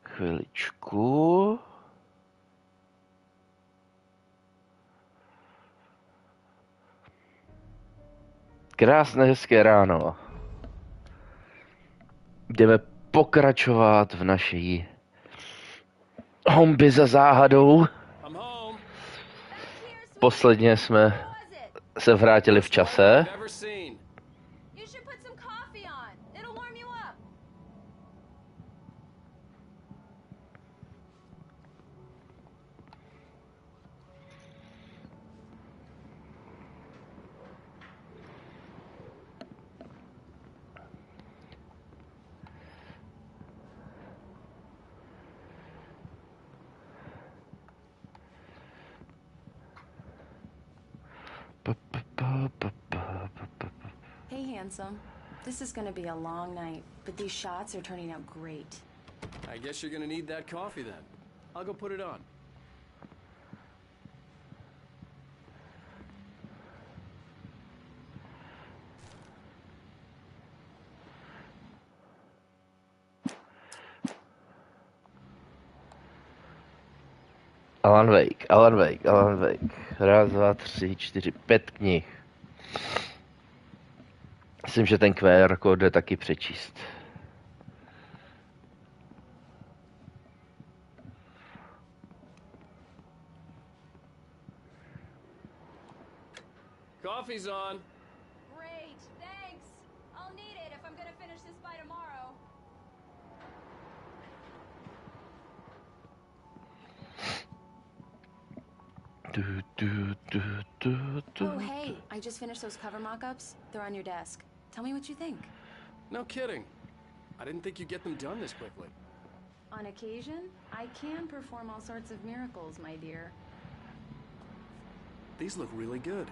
Chviličku. Krásné, hezké ráno. Jdeme pokračovat v naší homby za záhadou. Posledně jsme se vrátili v čase. Hey, handsome. This is gonna be a long night, but these shots are turning out great. I guess you're gonna need that coffee then. I'll go put it on. Alan Wake. Raz, dva, tři, čtyři, 5 knih. Myslím, že ten QR kód jde taky přečíst. Coffee's on. Great, thanks. I'll need it if I'm gonna finish this by tomorrow. Oh, hey, I just finished those cover mock-ups. They're on your desk. Tell me what you think. No kidding. I didn't think you'd get them done this quickly. On occasion, I can perform all sorts of miracles, my dear. These look really good.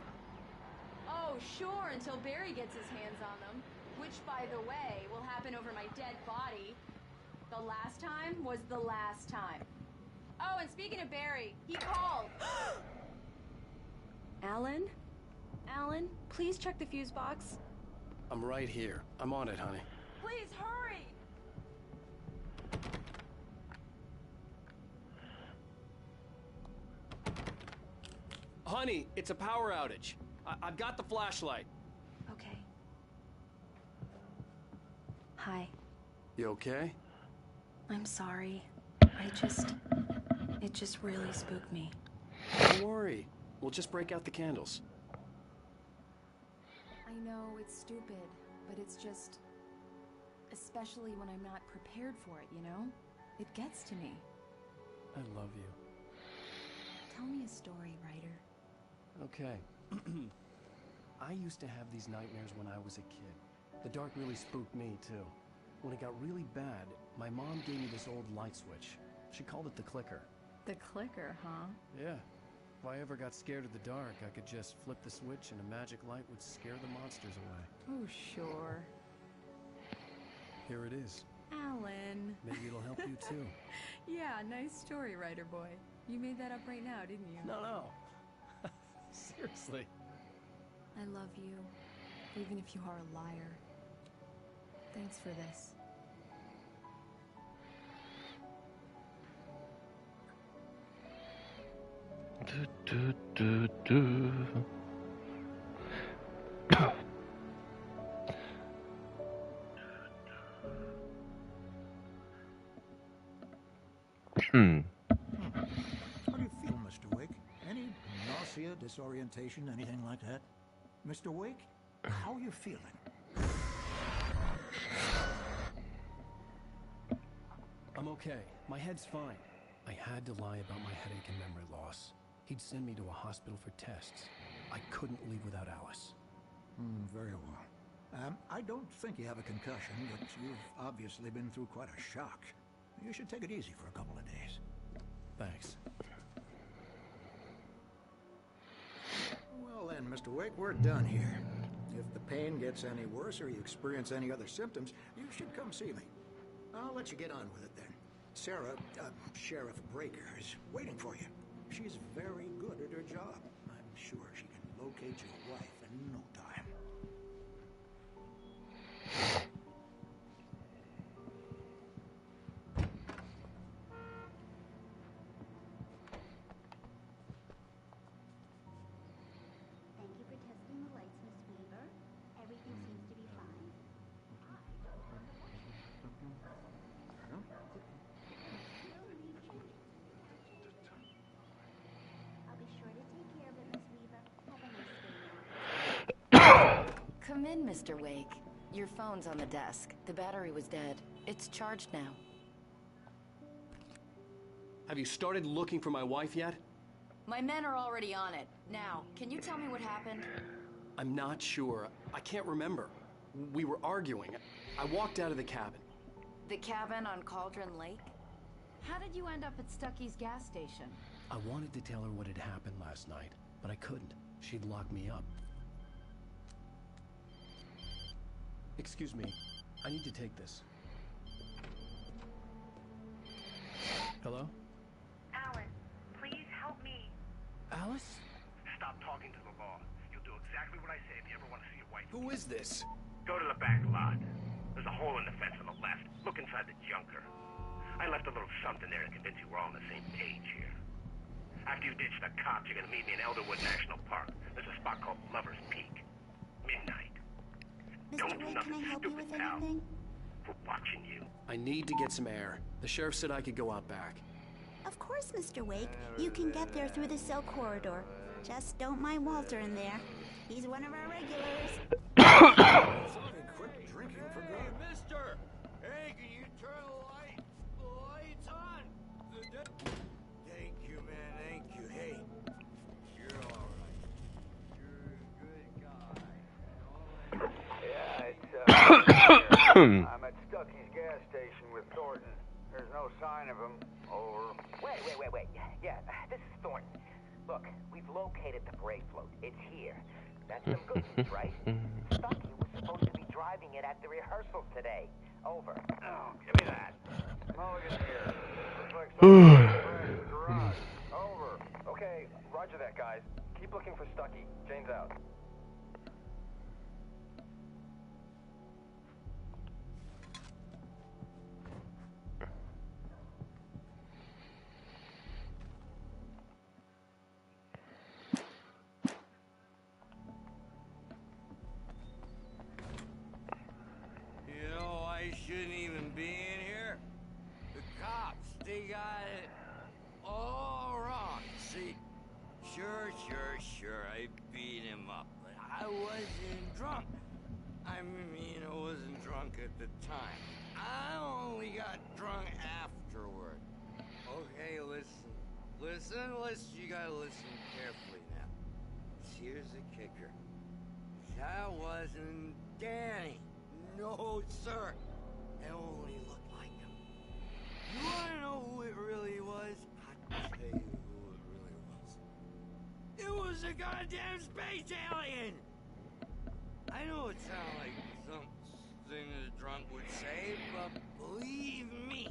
Oh, sure, until Barry gets his hands on them. Which, by the way, will happen over my dead body. The last time was the last time. Oh, and speaking of Barry, he called. Alan? Alan, please check the fuse box. I'm right here. I'm on it, honey. Please hurry! Honey, it's a power outage. I've got the flashlight. Okay. Hi. You okay? I'm sorry. It just really spooked me. Don't worry. We'll just break out the candles. I know it's stupid, but it's just... Especially when I'm not prepared for it, you know? It gets to me. I love you. Tell me a story, writer. Okay. I used to have these nightmares when I was a kid. The dark really spooked me, too. When it got really bad, my mom gave me this old light switch. She called it the clicker. The clicker, huh? Yeah. If I ever got scared of the dark, I could just flip the switch and a magic light would scare the monsters away. Oh, sure. Here it is. Alan. Maybe it'll help you, too. Yeah, nice story, writer boy. You made that up right now, didn't you? No. Seriously. I love you, even if you are a liar. Thanks for this. How do you feel, Mr. Wake? Any nausea, disorientation, anything like that? Mr. Wake, how are you feeling? I'm okay. My head's fine. I had to lie about my headache and memory loss. He'd send me to a hospital for tests. I couldn't leave without Alice. Very well. I don't think you have a concussion, but you've obviously been through quite a shock. You should take it easy for a couple of days. Thanks. Well then, Mr. Wake, we're done here. If the pain gets any worse or you experience any other symptoms, you should come see me. I'll let you get on with it then. Sarah, Sheriff Breaker, is waiting for you. She's very good at her job. I'm sure she can locate your wife in no time. Come in, Mr. Wake. Your phone's on the desk. The battery was dead. It's charged now. Have you started looking for my wife yet? My men are already on it. Now, can you tell me what happened? I'm not sure. I can't remember. We were arguing. I walked out of the cabin. The cabin on Cauldron Lake? How did you end up at Stucky's gas station? I wanted to tell her what had happened last night, but I couldn't. She'd lock me up. Excuse me. I need to take this. Hello? Alan, please help me. Alice? Stop talking to the law. You'll do exactly what I say if you ever want to see your wife. Who is this? Go to the back lot. There's a hole in the fence on the left. Look inside the junker. I left a little something there to convince you we're all on the same page here. After you ditch the cops, you're gonna meet me in Elderwood National Park. There's a spot called Lover's Peak. Midnight. Don't do nothing stupid, pal. We're watching you. I need to get some air. The sheriff said I could go out back. Of course, Mr. Wake. You can get there through the cell corridor. Just don't mind Walter in there. He's one of our regulars. Somebody quit drinking for good. Hey, mister! Hey, can you turn the lights on? Thank you, man, thank you. Hey, you're all right. You're a good guy. Yeah, it's, I'm at Stucky's gas station with Thornton. There's no sign of him. Over. Wait. Yeah, this is Thornton. Look, we've located the brake float. It's here. That's some good news, right? Stucky was supposed to be driving it at the rehearsal today. Over. Oh, give me that. Mulligan here. Looks like someone in the garage. Over. Okay, roger that, guys. Keep looking for Stucky. Jane's out. You know, I shouldn't even be in here. The cops, they got it all wrong. See, sure, I beat him up, but I wasn't drunk. I mean, I wasn't drunk at the time. I only got drunk afterward. Okay, listen, you gotta listen carefully now. Here's the kicker. That wasn't Danny. No, sir. It only looked like him. You wanna know who it really was? I'll tell you who it really was. It was a goddamn space alien! I know it sounds like something a drunk would say, but believe me,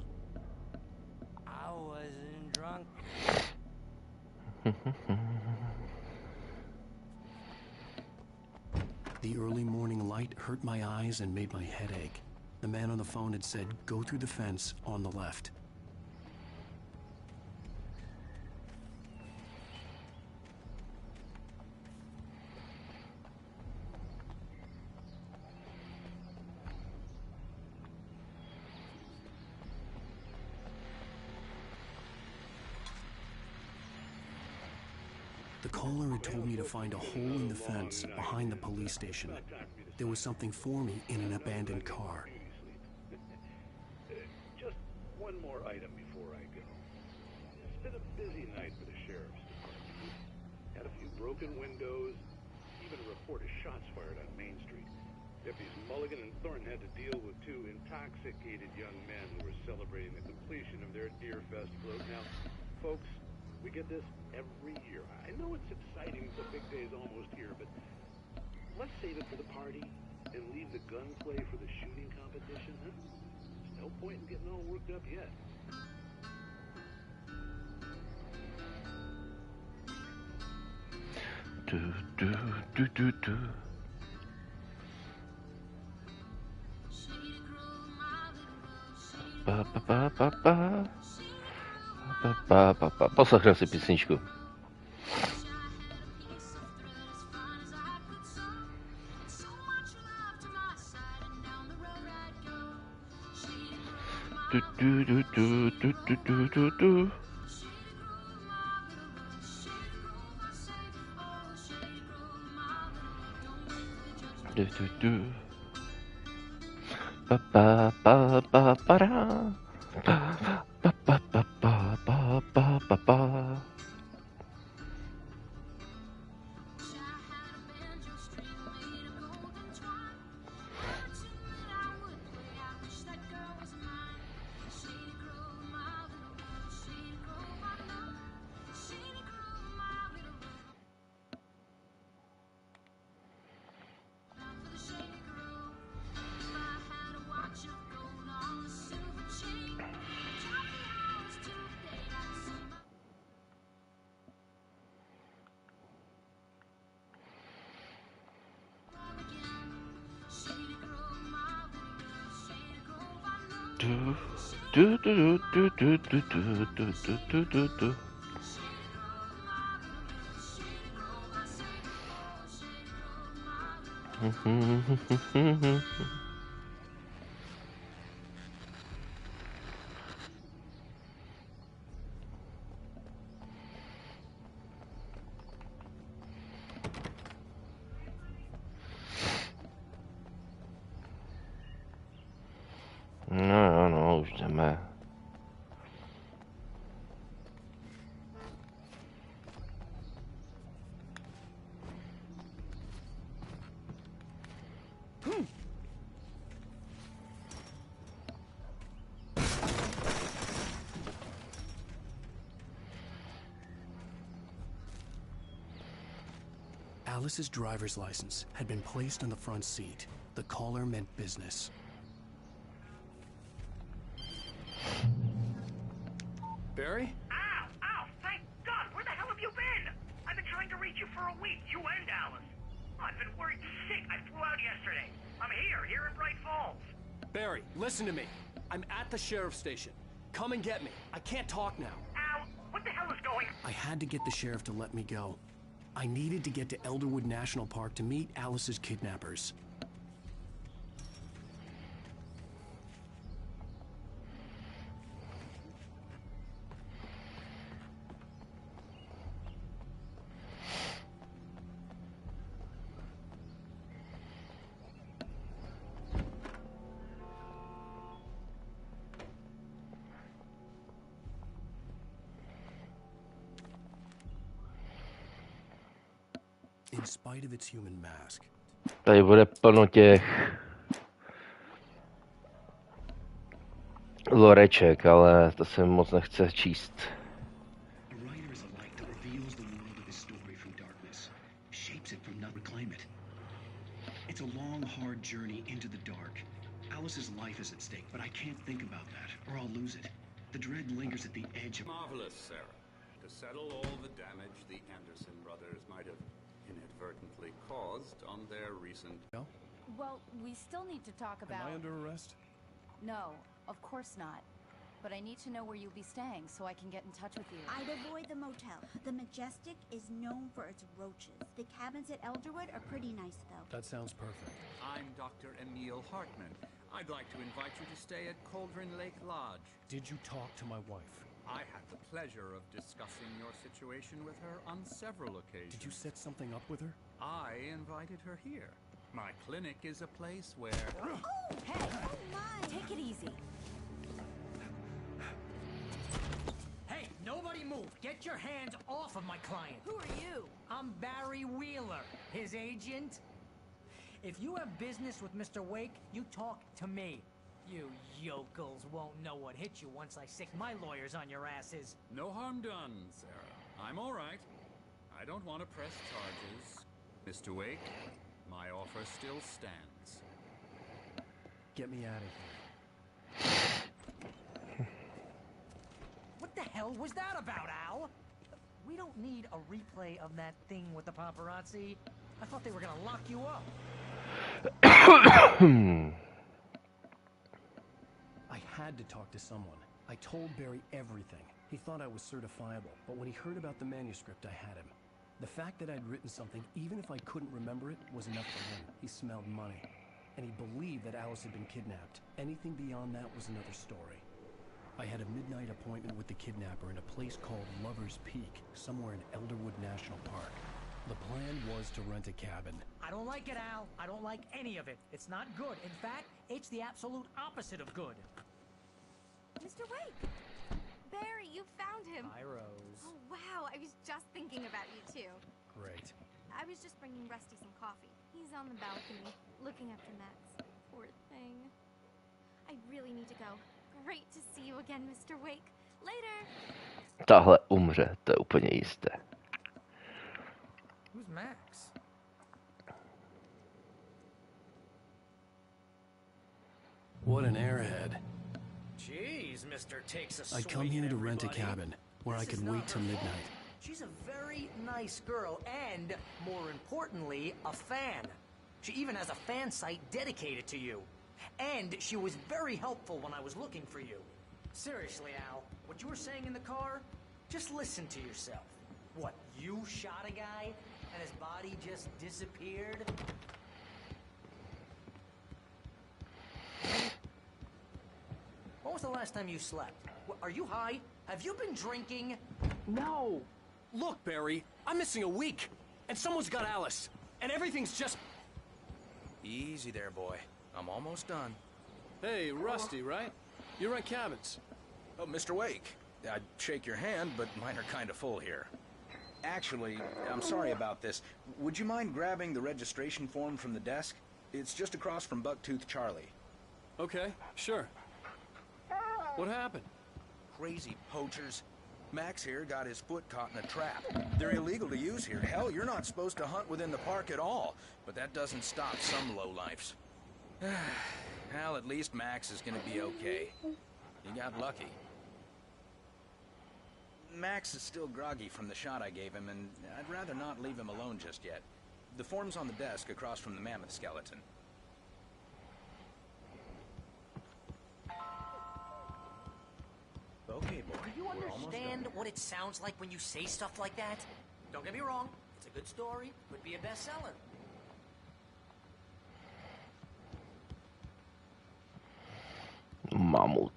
I wasn't drunk. The early morning light hurt my eyes and made my head ache. The man on the phone had said, go through the fence on the left. The caller had told me to find a hole in the fence behind the police station. There was something for me in an abandoned car. Just one more item before I go. It's been a busy night for the sheriff's department. Had a few broken windows, even a report of shots fired on Main Street. Deputies Mulligan and Thornton had to deal with two intoxicated young men who were celebrating the completion of their Deer Fest float. Now, folks, we get this every year. I know it's exciting, the big day's almost here, but let's save it for the party and leave the gunplay for the shooting competition, huh? There's no point in getting all worked up yet. Do. Poslouchám si písničku. Du. Du, du, du. Ba, ba, ba, ba, ba, da. Ba, ba, ba, ba, ba, ba, ba, ba, ba. Do, do, do, do, do, do, do, do, do, do, do. No, už jdeme. Alice's driver's license had been placed on the front seat. The caller meant business. Barry? Ow! Ow! Thank God! Where the hell have you been? I've been trying to reach you for a week, you and Alice. I've been worried sick. I flew out yesterday. I'm here in Bright Falls. Barry, listen to me. I'm at the sheriff's station. Come and get me. I can't talk now. Ow! What the hell is going on? I had to get the sheriff to let me go. I needed to get to Elderwood National Park to meet Alice's kidnappers. In spite of its human mask. Tady bude plno těch loreček, ale to se moc nechce číst. A writer is a light that reveals the world of his story from darkness, shapes it from not reclaim it. It's a long, hard journey into the dark. Alice's life is at stake, but I can't think about that, or I'll lose it. The dread lingers at the edge of... Marvelous, Sarah. To settle all the damage the Anderson brothers might have inadvertently caused on their recent... No? Well, we still need to talk about... Am I under arrest? No, of course not. But I need to know where you'll be staying so I can get in touch with you. I'd avoid the motel. The Majestic is known for its roaches. The cabins at Elderwood are pretty nice, though. That sounds perfect. I'm Dr. Emil Hartman. I'd like to invite you to stay at Cauldron Lake Lodge. Did you talk to my wife? I had the pleasure of discussing your situation with her on several occasions. Did you set something up with her? I invited her here. My clinic is a place where... Oh, hey! Oh, my! Take it easy. Hey, nobody move! Get your hands off of my client! Who are you? I'm Barry Wheeler, his agent. If you have business with Mr. Wake, you talk to me. You yokels won't know what hit you once I sick my lawyers on your asses. No harm done, Sarah. I'm all right. I don't want to press charges. Mr. Wake, my offer still stands. Get me out of here. What the hell was that about, Al? We don't need a replay of that thing with the paparazzi. I thought they were gonna lock you up. I had to talk to someone. I told Barry everything. He thought I was certifiable, but when he heard about the manuscript, I had him. The fact that I'd written something, even if I couldn't remember it, was enough for him. He smelled money. And he believed that Alice had been kidnapped. Anything beyond that was another story. I had a midnight appointment with the kidnapper in a place called Lover's Peak, somewhere in Elderwood National Park. The plan plan was to rent a cabin. I don't like it, Al. I don't like any of it. It's not good. In fact, it's the absolute opposite of good. Mr. Wake! Barry, you found him. Hi, Rose. Oh, wow. I was just thinking about you, too. Great. I was just bringing Rusty some coffee. He's on the balcony, looking after Max. Poor thing. I really need to go. Great to see you again, Mr. Wake. Later! Tahle umře, to je úplně jisté. Who's Max? What an airhead. Jeez, Mr. Takes a I come here to rent a cabin where I could wait till midnight. She's a very nice girl and, more importantly, a fan. She even has a fan site dedicated to you. And she was very helpful when I was looking for you. Seriously, Al, what you were saying in the car, just listen to yourself. What, you shot a guy and his body just disappeared? When was the last time you slept? Are you high? Have you been drinking? No! Look, Barry, I'm missing a week, and someone's got Alice, and everything's just... Easy there, boy. I'm almost done. Hey, Rusty, right? You rent cabins. Oh, Mr. Wake. I'd shake your hand, but mine are kind of full here. Actually, I'm sorry about this. Would you mind grabbing the registration form from the desk? It's just across from Bucktooth Charlie. Okay, sure. What happened? Crazy poachers. Max here got his foot caught in a trap. They're illegal to use here. Hell, you're not supposed to hunt within the park at all. But that doesn't stop some lowlifes. Well, at least Max is gonna be okay. You got lucky. Max is still groggy from the shot I gave him, and I'd rather not leave him alone just yet. The form's on the desk across from the mammoth skeleton. Okay, boy. Do you understand what it sounds like when you say stuff like that? Don't get me wrong. It's a good story. Could be a bestseller. Mamut.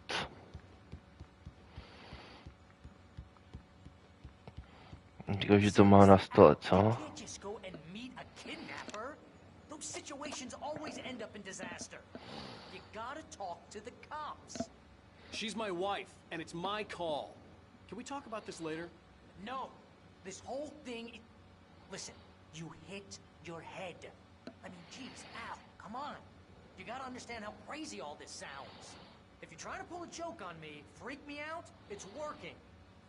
Říkal, že to má na stole, co? Just go and meet a kidnapper. Those situations always end up in disaster. You gotta talk to the cops. She's my wife, and it's my call. Can we talk about this later? No. This whole thing... Listen, you hit your head. I mean, geez, Al, come on. You gotta understand how crazy all this sounds. If you're trying to pull a joke on me, freak me out, it's working.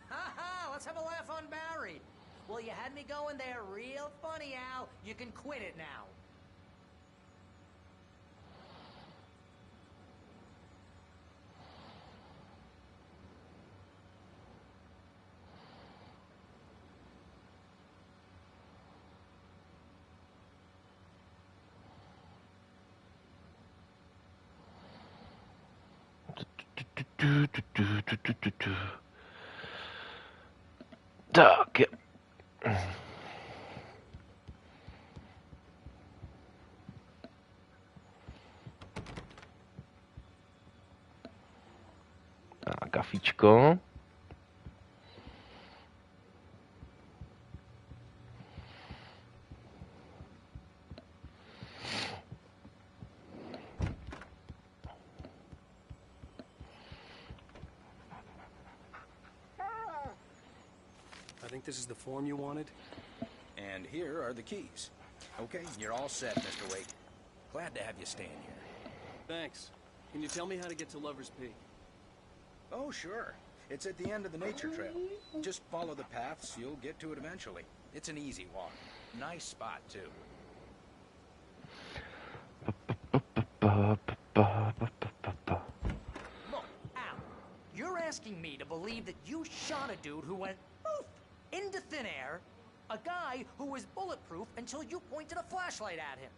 Ha ha, let's have a laugh on Barry. Well, you had me going there real funny, Al. You can quit it now. Tak. A kafičko. I think this is the form you wanted. And here are the keys. Okay, you're all set, Mr. Wake. Glad to have you staying here. Thanks. Can you tell me how to get to Lover's Peak? Oh, sure. It's at the end of the nature trail. Just follow the paths, you'll get to it eventually. It's an easy walk. Nice spot, too. Look, Al, you're asking me to believe that you shot a dude who went poof into thin air, a guy who was bulletproof until you pointed a flashlight at him.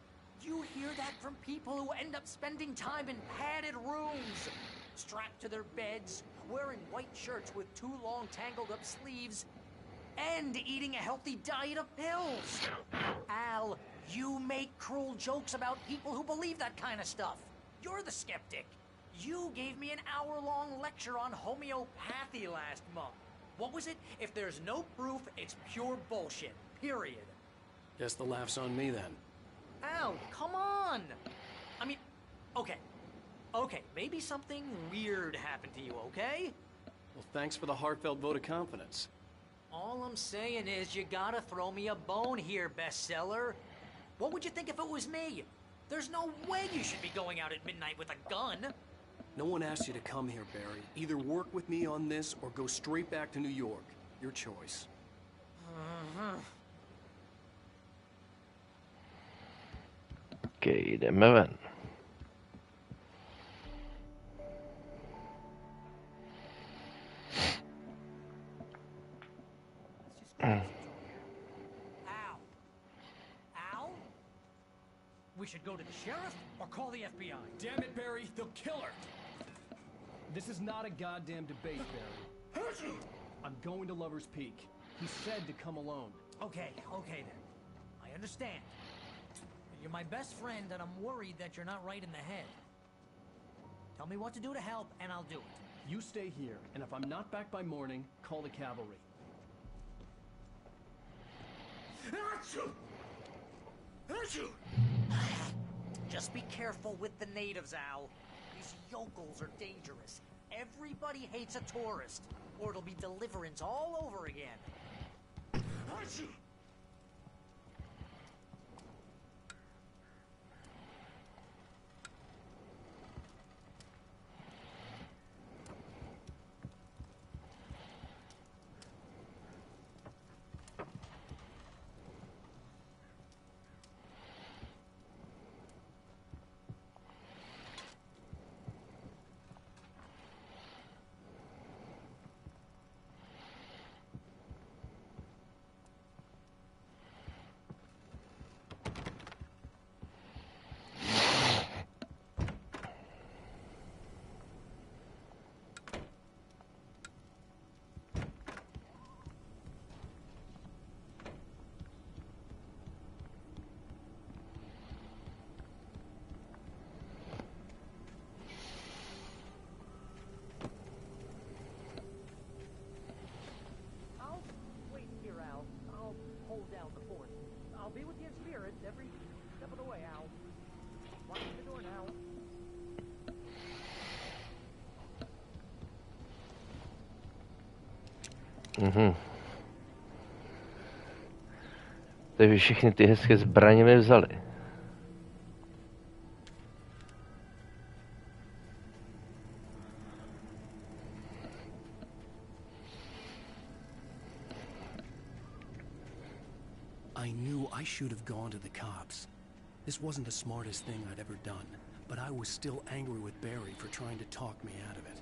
You hear that from people who end up spending time in padded rooms, strapped to their beds, wearing white shirts with too long tangled up sleeves, and eating a healthy diet of pills. Al, you make cruel jokes about people who believe that kind of stuff. You're the skeptic. You gave me an hour-long lecture on homeopathy last month. What was it? If there's no proof, it's pure bullshit. Period. Guess the laugh's on me then. Al, come on! I mean, okay, maybe something weird happened to you, okay? Well, thanks for the heartfelt vote of confidence. All I'm saying is you gotta throw me a bone here, bestseller. What would you think if it was me? There's no way you should be going out at midnight with a gun. No one asked you to come here, Barry. Either work with me on this or go straight back to New York. Your choice. Okej, jdeme ven. Al? We should go to the sheriff or call the FBI. Damn it, Barry, they'll kill her! This is not a goddamn debate, Barry. I'm going to Lover's Peak. He said to come alone. Okay then. I understand. You're my best friend, and I'm worried that you're not right in the head. Tell me what to do to help, and I'll do it. You stay here, and if I'm not back by morning, call the cavalry. Just be careful with the natives, Al. These yokels are dangerous. Everybody hates a tourist, or it'll be Deliverance all over again. Hold down the fort. I'll be with you in spirit every step of the way, Al. Watch the door now. Takže všechny ty hezké zbraně mi vzali. I knew I should have gone to the cops. This wasn't the smartest thing I'd ever done, but I was still angry with Barry for trying to talk me out of it.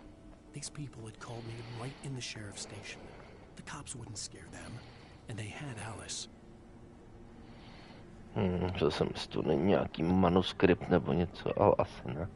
These people had called me right in the sheriff's station. The cops wouldn't scare them, and they had Alice. To jsem si tu není nějaký manuskript nebo něco, ale asi ne.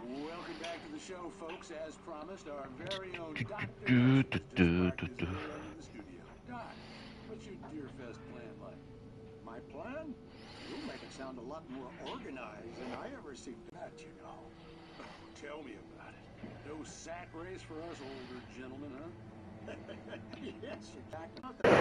Welcome back to the show, folks. As promised, our very own Dr. in the studio. Doc, what's your Deerfest plan like? My plan? You'll make it sound a lot more organized than I ever seem to that, you know. Tell me about it. No sack race for us older gentlemen, huh? Yes, exactly.